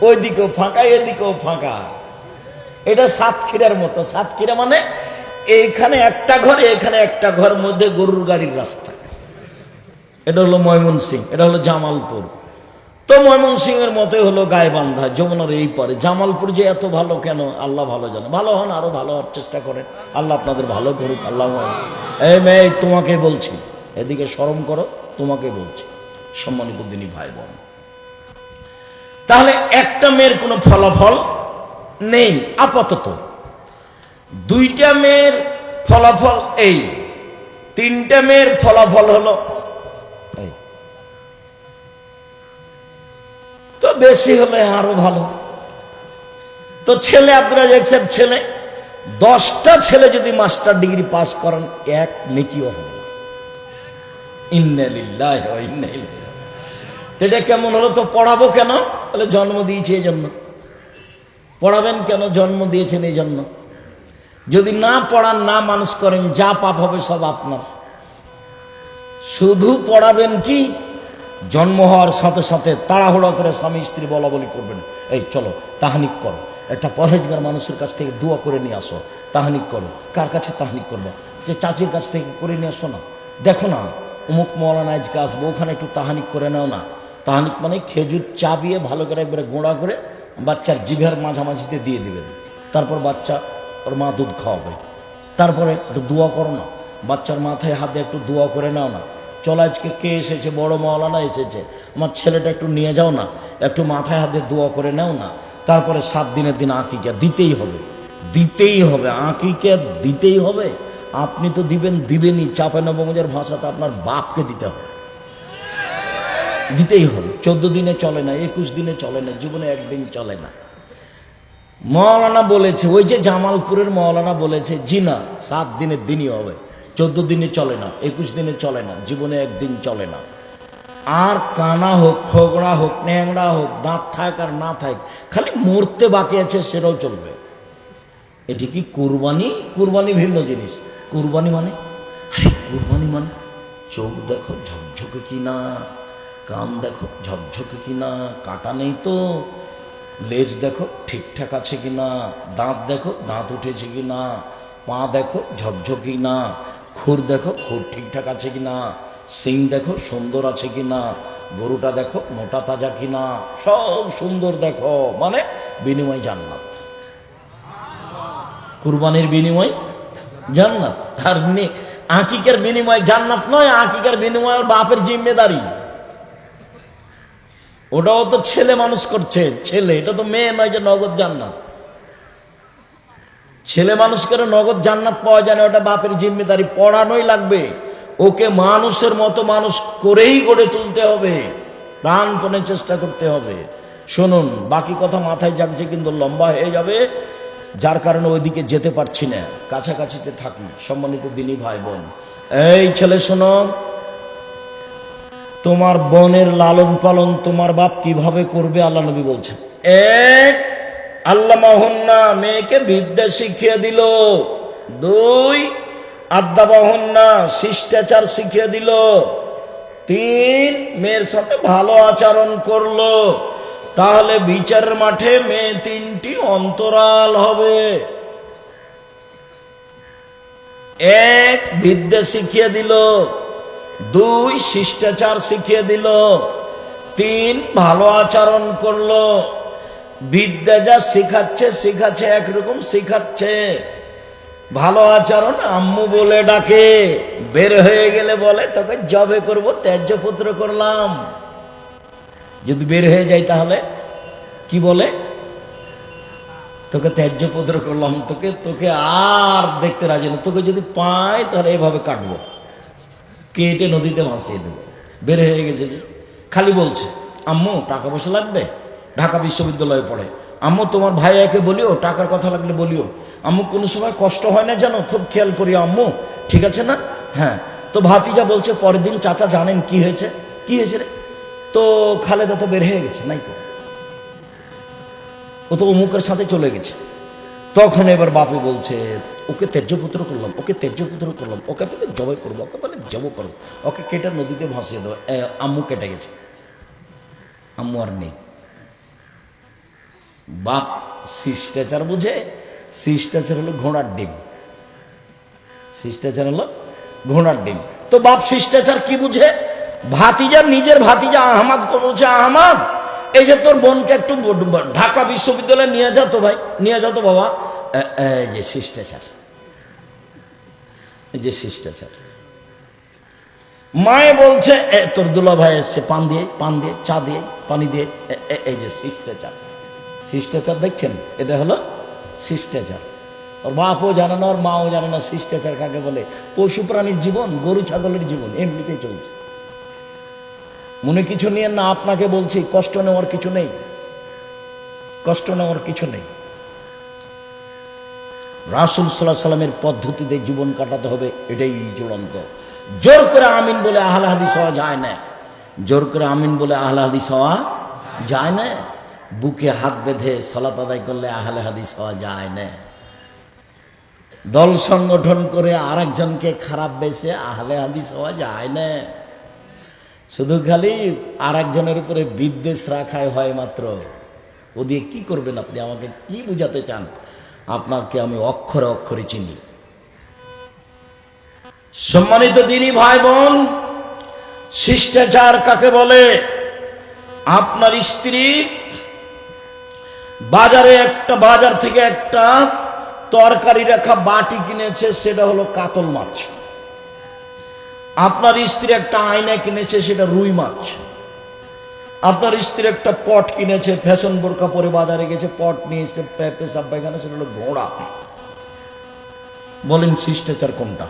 ওইদিকেও ফাঁকা এদিকেও ফাঁকা। এটা সাতক্ষীরার মতো। সাতক্ষীরা মানে এইখানে একটা ঘর, এখানে একটা ঘর, মধ্যে গরুর গাড়ির রাস্তা। এটা হলো ময়মনসিংহ, এটা হলো জামালপুর। তো ময়মনসিংহের মতোই হলো গাইবান্ধা, যমুনার এই পরে। জামালপুর যে এত ভালো কেন, আল্লাহ ভালো জানে। ভালো হন, আরো ভালো হওয়ার চেষ্টা করেন, আল্লাহ আপনাদের ভালো করুক। আল্লাহ। এই মেয়ে তোমাকে বলছি, এদিকে শরম করো, তোমাকে বলছি, সম্মানিত দিনী ভাই বোন। তাহলে একটা মেয়ের কোনো ফলাফল নেই আপাতত। 2টা মেয়ের ফলাফল এই, 3টা মেয়ের ফলাফল হলো এই। তো বেশি হলে আরো ভালো। তো ছেলে আব্দুর রাজ্জাক সাহেব ছেলে, 10টা ছেলে যদি মাস্টার ডিগ্রি পাস করেন, 1 নেকিও হবে না। ইন্না লিল্লাহি ওয়া ইন্না ইলাইহি। এটা কেমন হলো? তো পড়াবো কেন? বলে জন্ম দিয়েছে এই জন্য। পড়াবেন কেন? জন্ম দিয়েছেন এই জন্য। যদি না পড়ান, না মানুষ করেন, যা পাপ হবে সব আপনার। শুধু পড়াবেন কি, জন্ম হওয়ার সাথে সাথে তাড়াহুড়া করে স্বামী স্ত্রী বলা বলি করবেন, এই চলো তাহানিক করো, একটা পরহেজগার মানুষের কাছ থেকে দোয়া করে নিয়ে আসো, তাহানিক করো। কার কাছে তাহানিক করবো? যে চাচির কাছ থেকে করে নিয়ে আসো না, দেখো না অমুক মৌলানা আজকে আসবো, ওখানে একটু তাহানিক করে নাও না। তাহানিক মানে খেজুর চাবিয়ে ভালো করে একবারে গোঁড়া করে বাচ্চার জিভের মাঝামাঝিতে দিয়ে দিবেন, তারপর বাচ্চা ওর মা দুধ খাওয়াবে। তারপরে একটু দোয়া করো না, বাচ্চার মাথায় হাত দিয়ে একটু দোয়া করে নাও না। চলো আজকে কে এসেছে, বড় মৌলানা এসেছে, আমার ছেলেটা একটু নিয়ে যাও না, একটু মাথায় হাত দিয়ে দোয়া করে নাও না। তারপরে 7 দিনের দিন আকিকা দিতেই হবে, দিতেই হবে, আকিকা দিতেই হবে। আপনি তো দিবেনই, চাঁপাইনবাবগঞ্জের ভাষাতে আপনার বাপকে দিতে হবে, দিতেই হবে। 14 দিনে চলে না, 21 দিনে চলে না, জীবনে একদিন চলে না। মৌলানা বলেছে, ওই যে জামালপুরের মৌলানা বলেছে, জি না, 7 দিনের দিনই হবে, 14 দিনে চলে না, 21 দিনে চলে না, জীবনে একদিন চলে না। আর কানা হোক, খোগড়া হোক, ন্যাংড়া হোক, দাঁত থাক আর না থাক, খালি মরতে বাকি আছে সেটাও চলবে। এটি কি কুরবানি? কুরবানি ভিন্ন জিনিস। কুরবানি মানে, আরে কুরবানি মানে চোখ দেখো ঝকঝকে কিনা, কান দেখো ঝকঝকে কিনা, কাটা নেই তো, লেজ দেখো ঠিকঠাক আছে কিনা, দাঁত দেখো দাঁত উঠেছে কিনা, পা দেখো ঝকঝকে না, খুর দেখো খুর ঠিকঠাক আছে কিনা, সিং দেখো সুন্দর আছে কিনা, গরুটা দেখো মোটা তাজা কিনা, সব সুন্দর দেখো, মানে বিনিময় জান্নাত। কুরবানির বিনিময় জান্নাত। আর আকিকার বিনিময় জান্নাত নয়, আকিকার বিনিময় ওর বাপের জিম্মেদারি। ওটাও তো ছেলে মানুষ করছে, ছেলে, এটা তো মেয়ে নয় যে নগদ জান্নাত। ছেলে মানুষ করে নগদ জান্নাত পাওয়া যায় না, ওটা বাপের জিম্মেদারি, পড়ানোই লাগবে। ওকে মানুষের মতো মানুষ করেই গড়ে তুলতে হবে, প্রাণপণে চেষ্টা করতে হবে। শুনুন, বাকি কথা মাথায় জাগছে কিন্তু লম্বা হয়ে যাবে, যার কারণে ওইদিকে যেতে পারছি না, কাছাকাছিতে থাকি। সম্মানিত দিনী ভাই বোন, এই ছেলে শোনো, তোমার বোনের লালন পালন তোমার বাপ কিভাবে করবে আল্লাহ নবী বলছেন। এক, আল্লামাহুন্না, মেয়েকে বিদ্যা শিখিয়ে দিল। 2, আদ্দাবাহুন্না, শিষ্টাচার শিখিয়ে দিল। 3, মেয়ের সাথে ভালো আচরণ করলো। তাহলে বিচারের মাঠে মেয়ে 3টি অন্তরাল হবে। 1, বিদ্যা শিখিয়ে দিল। 2, শিষ্টাচার শিখিয়ে দিল। 3, ভালো আচরণ করলো। বিদ্যা যা শিখাচ্ছে একরকম শিখাচ্ছে। ভালো আচরণ আম্মু বলে ডাকে, বের হয়ে গেলে বলে তোকে জবে করব, ত্যায্য পুত্র করলাম। যদি বের হয়ে যায় তাহলে কি বলে? তোকে ত্যায্য পুত্র করলাম, তোকে আর দেখতে রাজি না, তোকে যদি পাই তাহলে এভাবে কাটবো, কেটে নদীতে ভাসিয়ে দেবো। বের হয়ে গেছে যে খালি বলছে আম্মু টাকা পয়সা লাগবে, ঢাকা বিশ্ববিদ্যালয়ে পড়ে, আম্মু তোমার ভাইয়াকে বলিও টাকার কথা লাগলে বলিও, আম্মু কোনো সময় কষ্ট হয় না জানো, খুব খেয়াল করি আম্মু, ঠিক আছে না? হ্যাঁ। তো ভাতিজা বলছে পরের দিন, চাচা জানেন কি হয়েছে? কি হয়েছে রে? তো খালেদা তো বের হয়ে গেছে, নাই তো, ও তো অমুকের সাথে চলে গেছে। তখন এবার বাপু বলছে ওকে ত্যায্যপুত্র করলাম, ওকে ত্যায্যপুত্র করলাম, ওকে বলে জবাই করবো, ওকে বলে জব করবো, ওকে কেটে নদীতে ভাসিয়ে দেবো। আম্মু কেটে গেছে, আম্মু আর নেই। বাপ শিষ্টাচার বুঝে? শিষ্টাচার হলো ঘোড়ার ডিম, শিষ্টাচার হলো ঘোড়ার ডিম। তো বাপ শিষ্টাচার কি বুঝে? ভাতিজা, নিজের ভাতিজা আহমাদ বলছে, আহমাদ এই যে তোর বোনকে একটু ঢাকা বিশ্ববিদ্যালয়ে নিয়ে যা তো ভাই, নিয়ে যা তো বাবা। এই যে শিষ্টাচার, এই যে শিষ্টাচার। মায়ে বলছে তোর দুলা ভাই এসছে, পান দিয়ে চা দিয়ে পানি দিয়ে, এই যে শিষ্টাচার। শিষ্টাচার দেখছেন, এটা হলো শিষ্টাচার। ওর বাপও জানে না, ওর মাও জানে না শিষ্টাচার কাকে বলে। পশু প্রাণীর জীবন, গরু ছাগলের জীবন এমনিতেই চলছে। মনে কিছু নিয়ে না, আপনাকে বলছি কষ্ট নেওয়ার কিছু নেই, কষ্ট নেওয়ার কিছু নেই। রাসূল সাল্লাল্লাহু আলাইহি সাল্লামের পদ্ধতিতে জীবন কাটাতে হবে, এটাই চূড়ান্ত। জোর করে আমিন বলে আহলে হাদিস হওয়া যায় না, জোর করে আমিন বলে আহলে হাদিস হওয়া যায় না। বুকে হাত বেঁধে সালাত আদায় করলে আহলে হাদিস হওয়া যায় না। দল সংগঠন করে আরেকজনকে খারাপ বেসে আহলে হাদিস হওয়া যায় না। শুধু খালি আর একজনের উপরে বিদ্বেষ রাখায় হয় মাত্র। ও দিয়ে কি করবেন আপনি? আমাকে কি বুঝাতে চান? আপনাকে আমি অক্ষরে অক্ষরে চিনি। সম্মানিত দিনী ভাই বোন, শিষ্টাচার কাকে বলে? আপনার স্ত্রী বাজার থেকে একটা তরকারি রাখা বাটি কিনেছে, সেটা হলো কাতল মাছ। আপনার স্ত্রী একটা আয়না কিনেছে, সেটা রুই মাছ। আপনার স্ত্রী একটা পট কিনেছে, ফ্যাশন বোরকা পরে বাজারে গেছে, পট নিয়ে এসে পেশাব পায়খানা, সেটা হলো ঘোড়া। বলেন শিষ্টাচার কোনটা?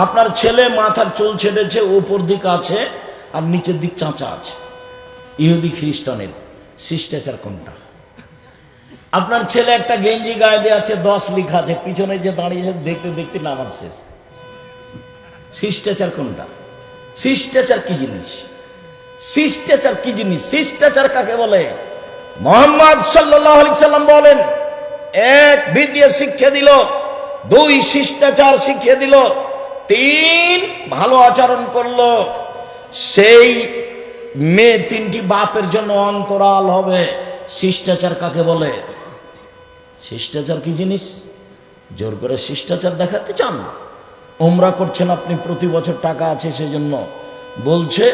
আপনার ছেলে মাথার চুল ছেড়েছে, উপর দিক আছে আর নিচের দিক চাঁচা আছে, ইহুদি খ্রিস্টানের। শিষ্টাচার কোনটা? আপনার ছেলে একটা গেঞ্জি গায়ে দিয়ে আছে, 10 লেখা আছে, পিছনে যে দাঁড়িয়েছে দেখতে দেখতে নামাজ শেষ। শিষ্টাচার কোনটা? শিষ্টাচার কি জিনিস? শিষ্টাচার কি জিনিস? শিষ্টাচার কাকে বলে? মুহাম্মদ সাল্লাল্লাহু আলাইহি সাল্লাম বলেন, 1 বিদ্যা শিক্ষা দিল, 2 শিষ্টাচার শিখিয়ে দিল, 3 ভালো আচরণ করলো, সেই মেয়ে 3টি বাপের জন্য অন্তরাল হবে। শিষ্টাচার কাকে বলে? শিষ্টাচার কি জিনিস? জোর করে শিষ্টাচার দেখাতে চান? ওমরা করছেন আপনি, প্রতি বছর টাকা আছে সেজন্য। বলছে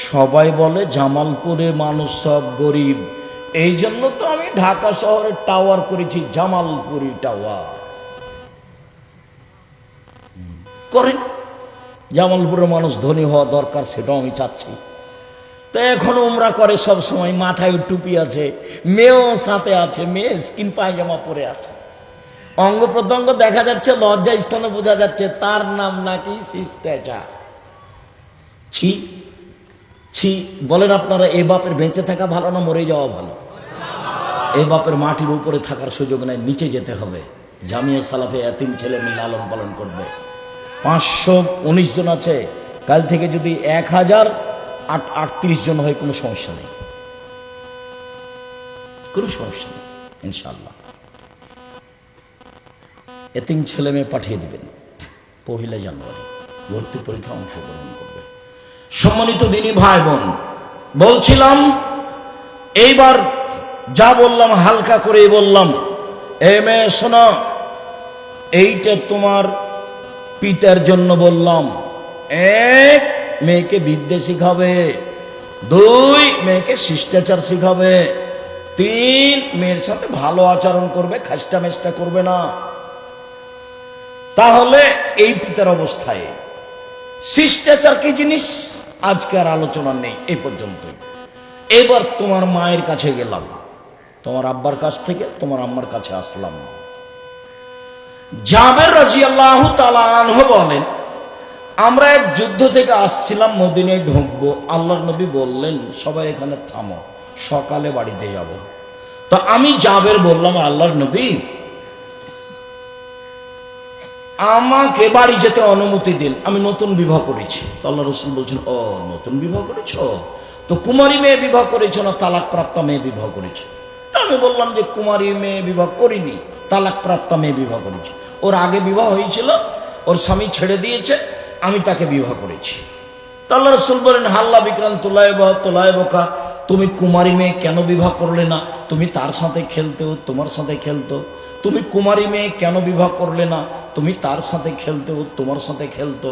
সবাই বলে জামালপুরে মানুষ সব গরিব, এই জন্য তো আমি ঢাকা শহরে টাওয়ার করেছি, জামালপুরি টাওয়ার। করেন, জামালপুরের মানুষ ধনী হওয়া দরকার, সেটাও আমি চাচ্ছি। তো এখন উমরা করে সব সময়, মাথায় টুপি আছে, মেয়েও সাথে আছে, মেয়ে স্কিন পায়জামা পরে আছে, অঙ্গ প্রত্যঙ্গ দেখা যাচ্ছে, লজ্জা স্থানে বোঝা যাচ্ছে, তার নাম নাকি শিষ্টাচার। ছি ছি। বলেন আপনারা, এ বাপের বেঁচে থাকা ভালো না মরে যাওয়া ভালো? এ বাপের মাটির উপরে থাকার সুযোগ নেই, নিচে যেতে হবে। জামিয়া সালাফে এতিম ছেলে মেয়ে লালন পালন করবে। 519 জন আছে, কাল থেকে যদি 1038 জন হয়, কোনো সমস্যা নেই, কোনো সমস্যা নেই ইনশাআল্লাহ। এতিম ছেলে মেয়ে পাঠিয়ে দিবেন, 1 জানুয়ারি ভর্তি পরীক্ষা অংশগ্রহণ করবে। সম্মানিত দিনী ভাই বোন, বলছিলাম এইবার যা বললাম হালকা করেই বললাম। এ মেয়ে শোনো, এইটা তোমার পিতার জন্য বললাম। 1 মেয়েকে বিদ্যা শিখাবে, 2 মেয়েকে শিষ্টাচার শিখাবে, 3 মেয়ের সাথে ভালো আচরণ করবে, খাস্টা মেষ্টা করবে না। তাহলে এই পিতার অবস্থায় শিষ্টাচার কি জিনিস আজকে আর আলোচনা নেই, এই পর্যন্তই। এবার তোমার মায়ের কাছে গেলাম, তোমার আব্বার কাছ থেকে তোমার আম্মার কাছে আসলাম। জাবের রাদিয়াল্লাহু তাআলা আনহু বলেন, আমরা এক যুদ্ধ থেকে আসছিলাম, মদিনায় ঢুকবো। আল্লাহর নবী বললেন, সবাই এখানে থামো, সকালে বাড়িতে যাব। তো আমি জাবের বললাম, আল্লাহর নবী আমাকে বাড়ি যেতে অনুমতি দিন, আমি নতুন বিবাহ করেছি। তো আল্লাহ রাসূল বলছেন, ও নতুন বিবাহ করেছ, তো কুমারী মেয়ে বিবাহ করেছ না তালাক প্রাপ্ত মেয়ে বিবাহ করেছ? তা আমি বললাম যে কুমারী মেয়ে বিবাহ করিনি, তালাক প্রাপ্ত মেয়ে বিবাহ করেছি। ওর আগে বিবাহ হয়েছিল, ওর স্বামী ছেড়ে দিয়েছে, আমি তাকে বিবাহ করেছি। তো আল্লাহ রাসূল বলেন, হাল্লা বিক্রান তোলায় বোকা, তুমি কুমারী মেয়ে কেন বিবাহ করলে না? তুমি তার সাথে খেলতে, তোমার সাথে খেলতো। তুমি কুমারী মেয়ে কেন বিবাহ করলে না? তুমি তার সাথে খেলতে, তোমার সাথে খেলতো।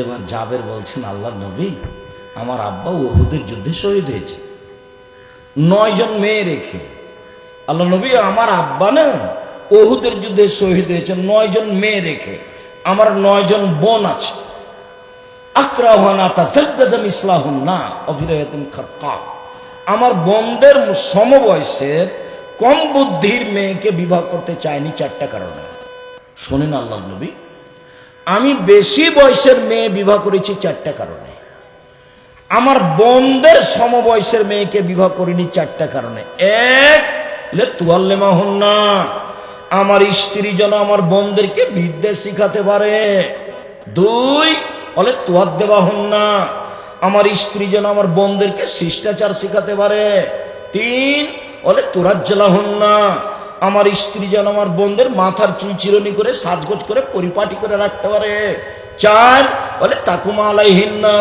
এবার জাবের বলছেন, আল্লাহর নবী আমার আব্বা উহুদের যুদ্ধে শহীদ হয়েছে 9 জন মেয়ে রেখে। আল্লাহ নবী আমার আব্বা না উহুদের যুদ্ধে শহীদ হয়েছে 9 জন মেয়ে রেখে, আমার 9 জন বোন আছে। আকরাহুনা তাসাদ্দাজা মিসলাহুন্না অফিরায়াতিন খারকা, আমার বোনদের সমবয়সের কম বুদ্ধির মেয়েকে বিবাহ করতে চাইনি 4টা কারণে। শোনেন আল্লাহর নবী, আমি বেশি বয়সের মেয়ে বিবাহ করেছি 4টা কারণে। আমার বোনদের সমবয়সের মেয়েকে বিবাহ করিনি 4টা কারণে। 1 লে তুয়াল্লিমাহুন্না, আমার স্ত্রী যেন আমার বোনদেরকে বিদ্যা শিখাতে পারে। 2 বলে তুয়াদ্দেবাহুন্না, আমার স্ত্রী যেন আমার বোনদেরকে শিষ্টাচার শিখাতে পারে। 3 বলে তুরাজ্জালাহুন্না, আমার স্ত্রী যেন আমার বোনদের মাথার চুল চিরুনি করে সাজগোজ করে পরিপাটি করে রাখতে পারে। 4 বলে তাকুমা আলাইহিন্না,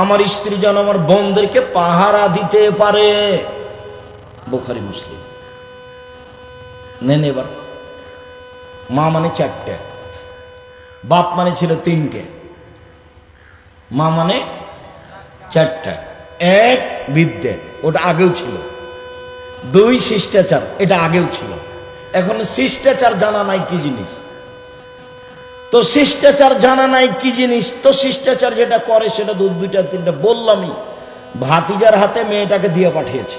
আমার স্ত্রী যেন আমার বোনদেরকে পাহারা দিতে পারে। বুখারী মুসলিম। নেন এবার। মা মানে চারটে, বাপ মানে ছিল তিনটে, মা মানে চারটা। এক বিদ্যে, ওটা আগেও ছিল। দুই শিষ্টাচার, এটা আগেও ছিল। এখন শিষ্টাচার জানা নাই কি জিনিস। তো শিষ্টাচার জানা নাই কি জিনিস, তো শিষ্টাচার যেটা করে সেটা দুইটা তিনটা বললামই। ভাতিজার হাতে মেয়েটাকে দিয়ে পাঠিয়েছে,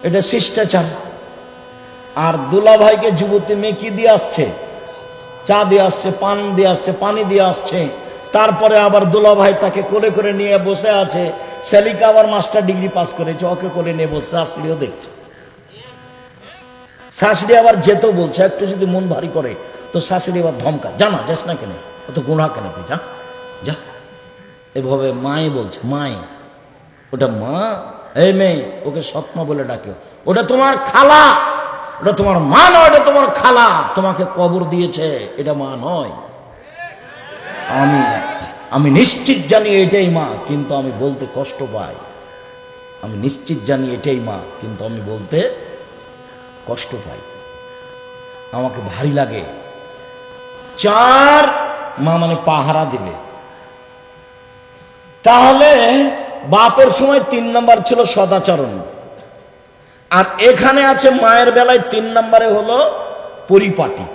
এটা শিষ্টাচার। আর দুলা ভাইকে যুবতী মেয়ে কি দিয়ে আসছে? চা দিয়ে আসছে, পান দিয়ে আসছে, পানি দিয়ে আসছে। তারপরে আবার দুলা ভাই তাকে কোলে করে নিয়ে বসে আছে। সেলিকা আবার মাস্টার ডিগ্রি পাস করেছে, ওকে কোলে নিয়ে বসে, শাশুড়িও দেখছে। শাশুড়ি আবার যেতেও বলছে, একটু যদি মন ভারী করে তো শাশুড়ি আবার ধমকা, জানা যাস না কেন, অত গুণা কেন তুই, যা যা। এভাবে মায়ে বলছে, মায়ে, ওটা মা, এই মেয়ে ওকে সৎমা বলে ডাকে, ওটা তোমার খালা, ওটা তোমার মা নয়, এটা তোমার খালা, তোমাকে কবর দিয়েছে, এটা মা নয়। আমি নিশ্চিত জানি এটাই মা, কিন্তু আমি বলতে কষ্ট পাই। আমি নিশ্চিত জানি এটাই মা, কিন্তু আমি বলতে কষ্ট পাই, আমাকে ভারী লাগে। চার, মা মানে পাহারা দিবে। তাহলে বাপের সময় 3 নাম্বার ছিল সদাচরণ, আর এখানে আছে মায়ের বেলায় 3 নাম্বারে হলো পরিপাটি।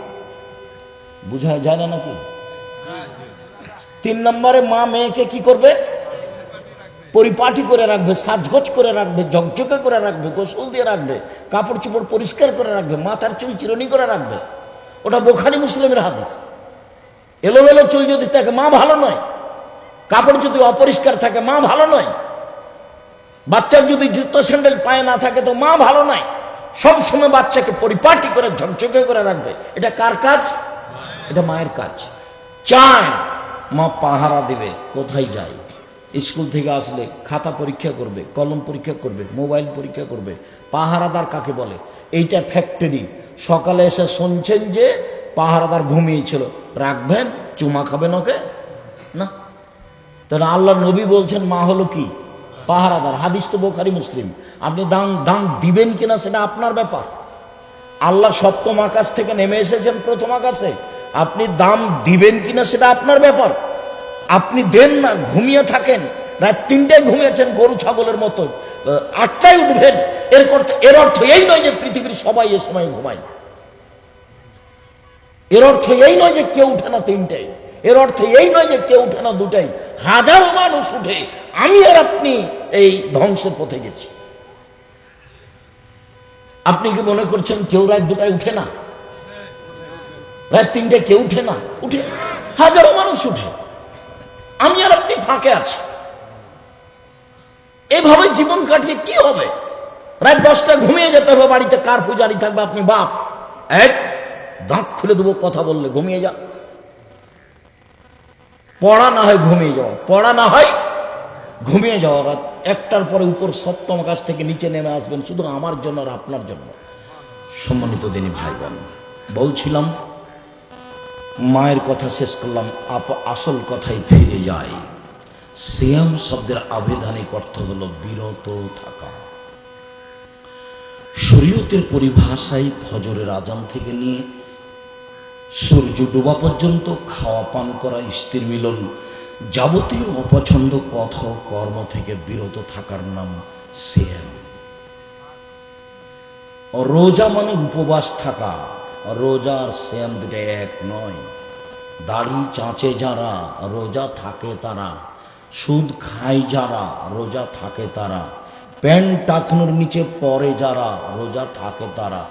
বুঝা যায় না নাকি? 3 নম্বরে মা মেয়েকে কি করবে? পরিপাটি করে রাখবে, সাজগোজ করে রাখবে, ঝকঝকে করে রাখবে, গোসল দিয়ে রাখবে, কাপড় চোপড় পরিষ্কার করে রাখবে, মাথার চুল চিরুনি করে রাখবে। ওটা বুখারী মুসলিমের হাদিস। এলোমেলো চুল যদি থাকে মা ভালো নয়, কাপড় যদি অপরিষ্কার থাকে মা ভালো নয়, বাচ্চার যদি জুতো স্যান্ডেল পায়ে না থাকে তো মা ভালো নয়। সবসময় বাচ্চাকে পরিপাটি করে ঝকঝকে করে রাখবে। এটা কার কাজ? এটা মায়ের কাজ। চায় মা পাহারা দিবে, কোথায় যায়, স্কুল থেকে আসলে খাতা পরীক্ষা করবে, কলম পরীক্ষা করবে, মোবাইল পরীক্ষা করবে। পাহারাদার কাকে বলে? এইটা ফ্যাক্টরি। সকালে এসে শুনছেন যে পাহারাদার ঘুমিয়েছিল, রাখবেন, চুমা খাবেন ওকে না? তাহলে আল্লাহ নবী বলছেন মা হলো কি? পাহারাদার। হাদিস তো বুখারী মুসলিম। আপনি দান দিবেন কিনা সেটা আপনার ব্যাপার। আল্লাহ সপ্তম আকাশ থেকে নেমে এসেছেন প্রথম আকাশে, আপনি দাম দিবেন কিনা সেটা আপনার ব্যাপার। আপনি দেন না, ঘুমিয়ে থাকেন, রাত 3টায় ঘুমিয়েছেন গরু ছাগলের মতো, 8টায় উঠবেন, এর অর্থ এই নয় যে পৃথিবীর সবাই এ সময় ঘুমায়। এর অর্থ এই নয় যে কেউ উঠে না 3টায়, এর অর্থ এই নয় যে কেউ উঠে না 2টায়। হাজারো মানুষ উঠে, আমি আর আপনি এই ধ্বংসের পথে গেছি। আপনি কি মনে করছেন কেউ রাত 2টায় উঠে না? রাত 3টায় কেউ উঠে না? উঠে, হাজারো মানুষ উঠে, আমি আর আপনি ফাঁকে আছি। এভাবে জীবন কাটিয়ে কি হবে? রাত 10টায় ঘুমিয়ে যেতে হবে, বাড়িতে কার পূজারি থাকবে, আপনি বাপ, এক দাঁত খুলে দেবো কথা বললে, ঘুমিয়ে যা। পড়া না হয় ঘুমিয়ে যাও, পড়া না হয় ঘুমিয়ে যাও। রাত 1টার পরে উপর সপ্তম আকাশ থেকে নিচে নেমে আসবেন শুধু আমার জন্য আর আপনার জন্য। সম্মানিত দিনী ভাই বোন, বলছিলাম মায়ের কথা শেষ করলাম, আসল কথায় ফিরে যায়। সিয়াম শব্দের আবিধানিক অর্থ হলো বিরত থাকা। শরীয়তের পরিভাষায় ফজরের আজান থেকে নিয়ে সূর্য ডোবা পর্যন্ত খাওয়া পান করা, স্ত্রী মিলন, যাবতীয় অপছন্দ কথা কর্ম থেকে বিরত থাকার নাম সিয়াম। রোজা মানে উপবাস থাকা। রোজা আর সিয়াম দুটো এক নয়। দাড়ি চাঁচে যারা রোজা থাকে তারা, সুদ খায় যারা রোজা থাকে তারা, প্যান্ট টাকনুর নিচে পরে যারা রোজা থাকে তারা,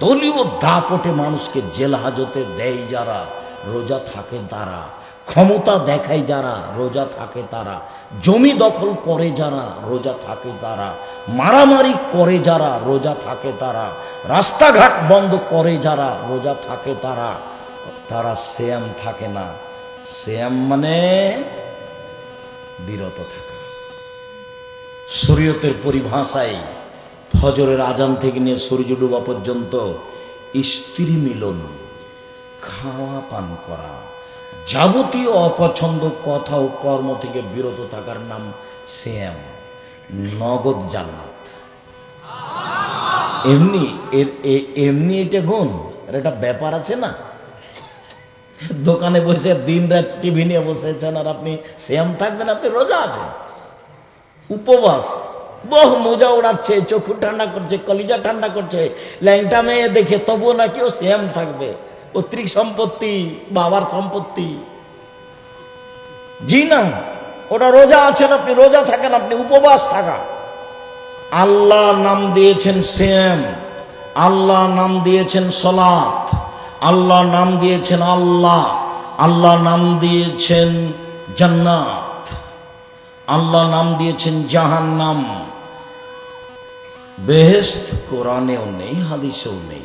দলীয় দাপটে মানুষকে জেল হাজতে দেয় যারা রোজা থাকে তারা, ক্ষমতা দেখায় যারা রোজা থাকে তারা, জমি দখল করে যারা রোজা থাকে তারা, মারামারি করে যারা রোজা থাকে তারা, রাস্তাঘাট বন্ধ করে যারা রোজা থাকে তারা, তারা সিয়াম থাকে না। সিয়াম মানে বিরত থাকা। শরীয়তের পরিভাষায় ফজরের আজান থেকে নিয়ে সূর্য ডোবা পর্যন্ত স্ত্রী মিলন, খাওয়া পান করা, যাবতীয় অপছন্দ কথা ও কর্ম থেকে বিরত থাকার নাম সিয়াম, নগদ জান্নাত। এমনি এমনি এটা গুণ, আর এটা ব্যাপার আছে না। দোকানে বসে দিন রাত টিভি নিয়ে বসেছেন আর আপনি সিয়াম থাকবেন, আপনি রোজা আছেন, উপবাস, বহু মোজা উড়াচ্ছে, চক্ষু ঠান্ডা করছে, কলিজা ঠান্ডা করছে, ল্যাংটা মেয়ে দেখে, তবুও নাকি ও সিয়াম থাকবে। পৈতৃক সম্পত্তি, বাবার সম্পত্তি, জি না, ওটা রোজা আছেন, আপনি রোজা থাকেন, আপনি উপবাস থাকা। আল্লাহ নাম দিয়েছেন সিয়াম, আল্লাহ নাম দিয়েছেন সলাত, আল্লাহ নাম দিয়েছেন আল্লাহ, আল্লাহ নাম দিয়েছেন জান্নাত, আল্লাহ নাম দিয়েছেন জাহান্নাম। বেহেশত কোরআনেও নেই, হাদিসেও নেই।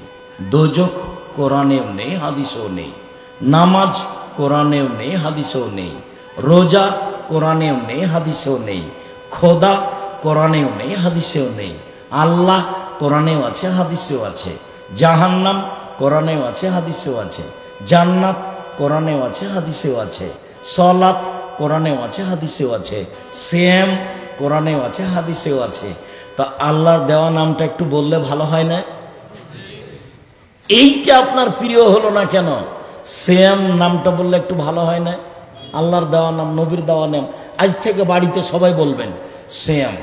দোজখ কোরআনেও নেই, হাদিসেও নেই। নামাজ কোরআনেও নেই, হাদিসেও নেই। রোজা কোরআনেও নেই, হাদিসেও নেই। খোদা কোরআনেও নেই, হাদিসেও নেই। আল্লাহ কোরআনেও আছে, হাদিসেও আছে। জাহান্নাম কোরআনেও আছে, হাদিসেও আছে। জান্নাত কোরআনেও আছে, হাদিসেও আছে। সলাত কোরআনেও আছে, হাদিসেও আছে। সিয়াম কোরআনেও আছে, হাদিসেও আছে। তা আল্লাহর দেওয়া নামটা একটু বললে ভালো হয় না? এইটা আপনার প্রিয় হলো না কেন? সিয়াম নামটা বললে একটু ভালো হয় না? আল্লাহর দেওয়া নাম, নবীর দেওয়া নাম। আজ থেকে বাড়িতে সবাই বলবেন সিয়াম।